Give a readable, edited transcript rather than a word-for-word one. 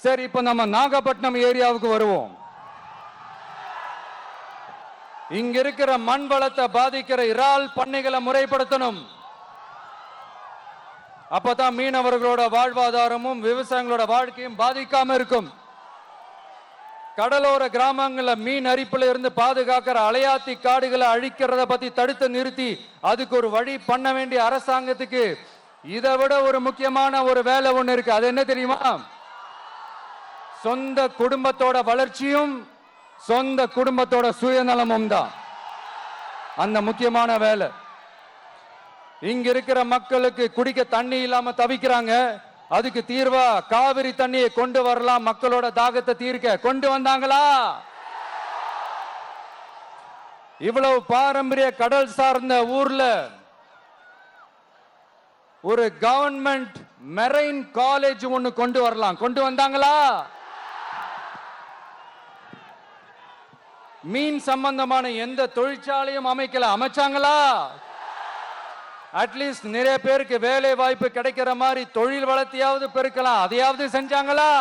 சரி, இப்ப நம்ம நாகப்பட்டினம் ஏரியாவுக்கு வருவோம். இங்க இருக்கிற மண் வளத்தை பாதிக்கிற இறால் பண்ணைகளை முறைப்படுத்தணும். அப்பதான் மீனவர்களோட வாழ்வாதாரமும் விவசாயிகளோட வாழ்க்கையும் பாதிக்காம இருக்கும். கடலோர கிராமங்கள்ல மீன் அரிப்புல இருந்து பாதுகாக்கிற அலையாத்தி காடுகளை அழிக்கிறத பத்தி தடுத்து நிறுத்தி அதுக்கு ஒரு வழி பண்ண வேண்டிய அரசாங்கத்துக்கு இதை விட ஒரு முக்கியமான ஒரு வேலை ஒண்ணு இருக்கு. அது என்ன தெரியுமா? சொந்த குடும்பத்தோட வளர்ச்சியும் சொந்த குடும்பத்தோட சுயநலமும் தான் அந்த முக்கியமான வேலை. இங்க இருக்கிற மக்களுக்கு குடிக்க தண்ணி இல்லாம தவிக்கிறாங்க. அதுக்கு தீர்வா காவிரி தண்ணியை கொண்டு வரலாம். மக்களோட தாகத்தை தீர்க்க கொண்டு வந்தாங்களா? இவ்வளவு பாரம்பரிய கடல் சார்ந்த ஊர்ல ஒரு கவர்மெண்ட் மெரைன் காலேஜ் ஒன்னு கொண்டு வரலாம். கொண்டு வந்தாங்களா? மீன் சம்பந்தமான எந்த தொழிற்சாலையும் அமைக்கல. அமைச்சாங்களா? அட்லீஸ்ட் நிறைய பேருக்கு வேலை வாய்ப்பு கிடைக்கிற மாதிரி தொழில் வளர்த்தியாவது பெருக்கலாம். அதையாவது செஞ்சாங்களா?